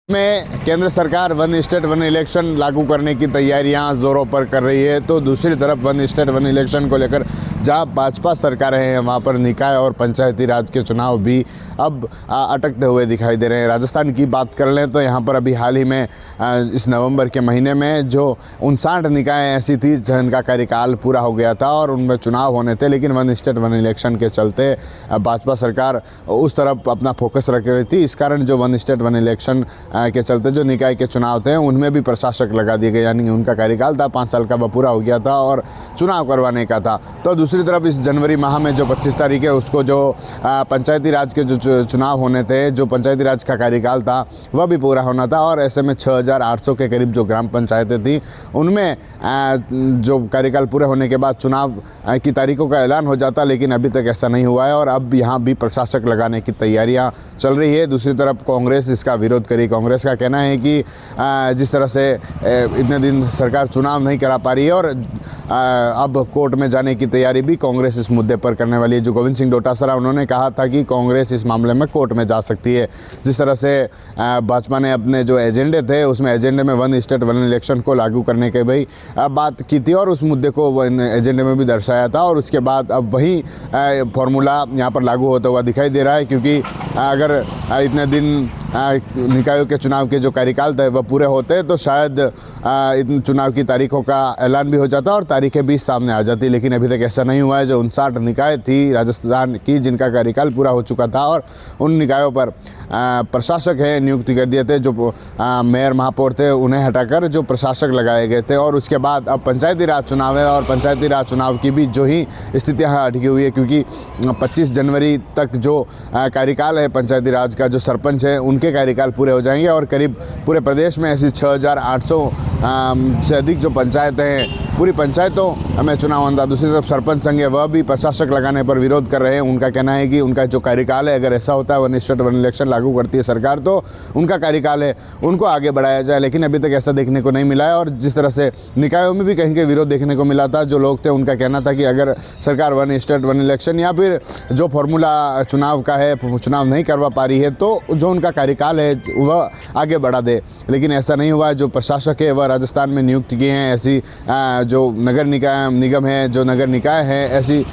में केंद्र सरकार वन स्टेट वन इलेक्शन लागू करने की तैयारियां जोरों पर कर रही है, तो दूसरी तरफ वन स्टेट वन इलेक्शन को लेकर जहां भाजपा सरकारें हैं वहां पर निकाय और पंचायती राज के चुनाव भी अब अटकते हुए दिखाई दे रहे हैं। राजस्थान की बात कर लें तो यहां पर अभी हाल ही में इस नवंबर के महीने में जो 59 निकाय ऐसी थी जिनका कार्यकाल पूरा हो गया था और उनमें चुनाव होने थे, लेकिन वन स्टेट वन इलेक्शन के चलते भाजपा सरकार उस तरफ अपना फोकस रख रही थी। इस कारण जो वन स्टेट वन इलेक्शन के चलते जो निकाय के चुनाव थे उनमें भी प्रशासक लगा दिए गए, यानी उनका कार्यकाल था 5 साल का वह पूरा हो गया था और चुनाव करवाने का था। तो दूसरी तरफ इस जनवरी माह में जो 25 तारीख है उसको जो पंचायती राज के जो चुनाव होने थे, जो पंचायती राज का कार्यकाल था वह भी पूरा होना था और ऐसे में 6800 के करीब जो ग्राम पंचायतें थी उनमें जो कार्यकाल पूरे होने के बाद चुनाव की तारीखों का ऐलान हो जाता, लेकिन अभी तक ऐसा नहीं हुआ है और अब यहाँ भी प्रशासक लगाने की तैयारियाँ चल रही है। दूसरी तरफ कांग्रेस इसका विरोध करी। कांग्रेस का कहना है कि जिस तरह से इतने दिन सरकार चुनाव नहीं करा पा रही है और अब कोर्ट में जाने की तैयारी भी कांग्रेस इस मुद्दे पर करने वाली है। जो गोविंद सिंह डोटासरा उन्होंने कहा था कि कांग्रेस इस मामले में कोर्ट में जा सकती है। जिस तरह से भाजपा ने अपने जो एजेंडे थे उसमें एजेंडे में वन स्टेट वन इलेक्शन को लागू करने की भाई बात की थी और उस मुद्दे को एजेंडे में भी दर्शाया था और उसके बाद अब वही फॉर्मूला यहाँ पर लागू होता हुआ दिखाई दे रहा है, क्योंकि अगर इतने दिन निकायों के चुनाव के जो कार्यकाल थे वह पूरे होते तो शायद इन चुनाव की तारीखों का ऐलान भी हो जाता और तारीखें भी सामने आ जाती, लेकिन अभी तक ऐसा नहीं हुआ है। जो 59 निकाय थी राजस्थान की जिनका कार्यकाल पूरा हो चुका था और उन निकायों पर प्रशासक हैं नियुक्ति कर दिए थे। जो मेयर महापौर थे उन्हें हटाकर जो प्रशासक लगाए गए थे और उसके बाद अब पंचायती राज चुनाव है और पंचायती राज चुनाव की भी जो ही स्थितियाँ अटकी हुई है, क्योंकि 25 जनवरी तक जो कार्यकाल है पंचायती राज का, जो सरपंच है उनके कार्यकाल पूरे हो जाएंगे और करीब पूरे प्रदेश में ऐसी 6800 से अधिक जो पंचायतें हैं पूरी पंचायतों में चुनाव होता। दूसरी तरफ सरपंच संघ है वह भी प्रशासक लगाने पर विरोध कर रहे हैं। उनका कहना है कि उनका जो कार्यकाल है, अगर ऐसा होता है वन स्टेट वन इलेक्शन लागू करती है सरकार तो उनका कार्यकाल है उनको आगे बढ़ाया जाए, लेकिन अभी तक ऐसा देखने को नहीं मिला है। और जिस तरह से निकायों में भी कहीं के विरोध देखने को मिला था, जो लोग थे उनका कहना था कि अगर सरकार वन स्टेट वन इलेक्शन या फिर जो फॉर्मूला चुनाव का है चुनाव नहीं करवा पा रही है तो जो उनका कार्यकाल है वह आगे बढ़ा दे, लेकिन ऐसा नहीं हुआ है। जो प्रशासक है वह राजस्थान में नियुक्त किए हैं, ऐसी जो नगर निगम है, जो नगर निकाय है, ऐसी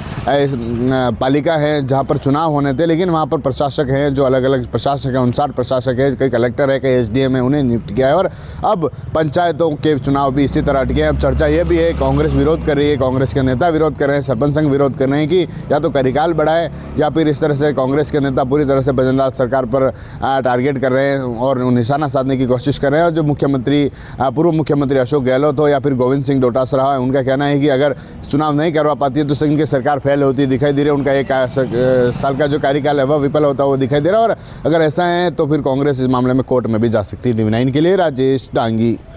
पालिका है जहां पर चुनाव होने थे, लेकिन वहां पर प्रशासक हैं जो अलग अलग प्रशासक हैं, 59 प्रशासक है, कई कलेक्टर है, कई एसडीएम है, उन्हें नियुक्त किया है। और अब पंचायतों के चुनाव भी इसी तरह अटके हैं। अब चर्चा यह भी है, कांग्रेस विरोध कर रही है, कांग्रेस के नेता विरोध कर रहे हैं, सरपंच संघ विरोध कर रहे हैं कि या तो कार्यकाल बढ़ाए या फिर इस तरह से कांग्रेस के नेता पूरी तरह से बजनलाल सरकार पर टारगेट कर रहे हैं और निशाना साधने की कोशिश कर रहे हैं। और जो मुख्यमंत्री पूर्व मुख्यमंत्री अशोक गहलोत हो या फिर गोविंद सिंह डोटासरा है, उनका कहना है कि अगर चुनाव नहीं करवा पाती है तो इनकी सरकार फेल होती दिखाई दे रही है, उनका एक साल का जो कार्यकाल है वह विफल होता हुआ दिखाई दे रहा है। और अगर ऐसा है तो फिर कांग्रेस इस मामले में कोर्ट में भी जा सकती है। DV9 के लिए राजेश डांगी।